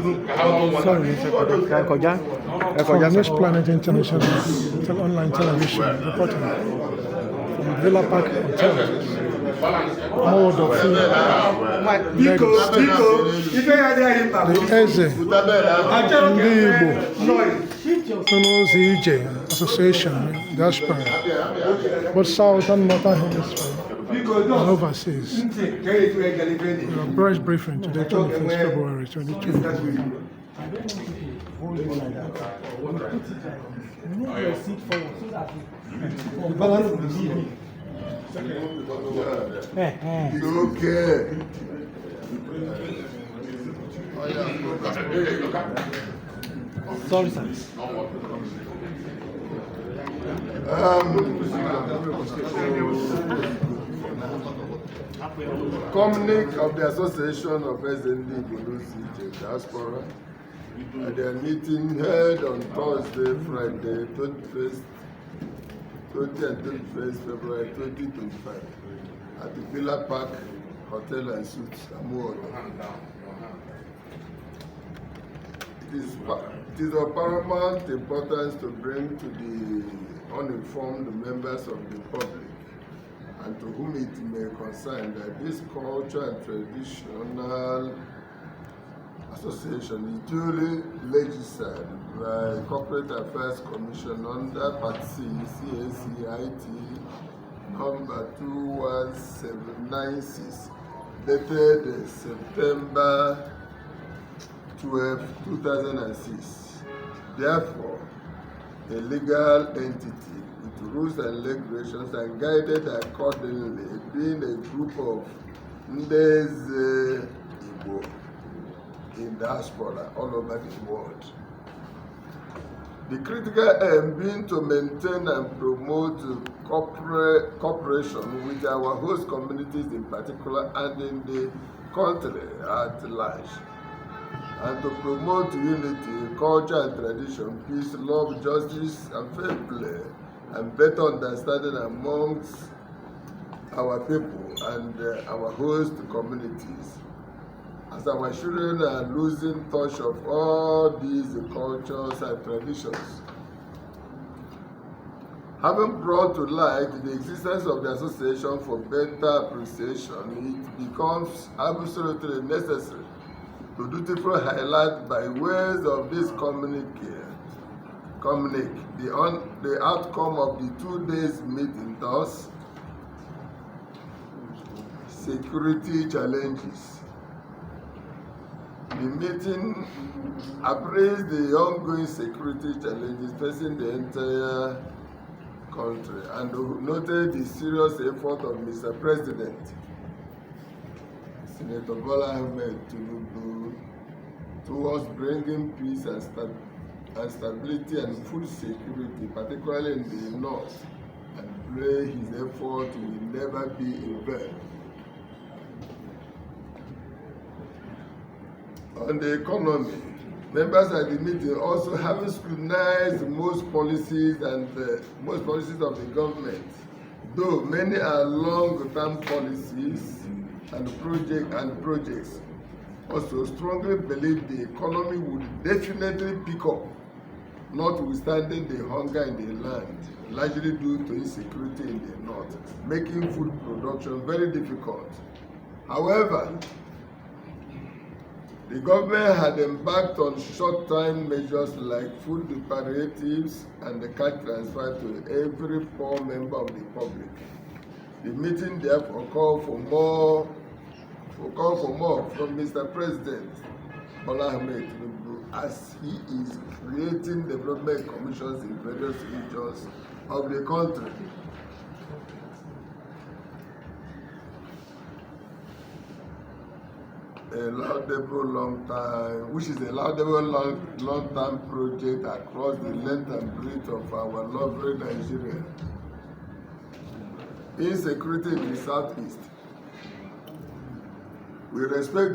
From News Planet International online television reporting from Villa Park Hotel, mode of Lagos State. The Eze Ndigbo Ije Association, Diaspora, both South and Northern Hemisphere and overseas. Your press briefing today, 21st February 2020. Sorry, sir. Communique of the Association of Ndigbo Diaspora. Their meeting held on Thursday, Friday, 20 and 21st February 2025 at the Villa Park Hotel and Suites, Amuodo. It is of paramount importance to bring to the uninformed members of the public and to whom it may concern that this culture and traditional association is duly legislated by Corporate Affairs Commission under Part C, CACIT number 21796, dated September 12, 2006. Therefore, a legal entity with rules and regulations and guided accordingly, being a group of Ndigbo in diaspora all over the world. The critical aim being to maintain and promote cooperation with our host communities in particular and in the country at large, and to promote unity, culture and tradition, peace, love, justice and fair play, and better understanding amongst our people and our host communities, as our children are losing touch of all these cultures and traditions. Having brought to light the existence of the association for better appreciation, it becomes absolutely necessary to dutifully highlight by ways of this communique the outcome of the 2 days meeting, thus security challenges. The meeting appraised the ongoing security challenges facing the entire country and noted the serious effort of Mr. President, Senator Iheanaetu, towards bringing peace and stability and food security, particularly in the north, and pray his effort will never be in vain. On the economy, members at the meeting also have scrutinized most policies of the government, though many are long-term policies and projects. Also strongly believe the economy would definitely pick up, notwithstanding the hunger in the land, largely due to insecurity in the north, making food production very difficult. However, the government had embarked on short-term measures like food palliatives and the cash transfer to every poor member of the public. The meeting therefore called for more from Mr. President Iheanaetu as he is creating development commissions in various regions of the country. A laudable long-term project across the length and breadth of our lovely Nigeria. Insecurity in the southeast. With respect to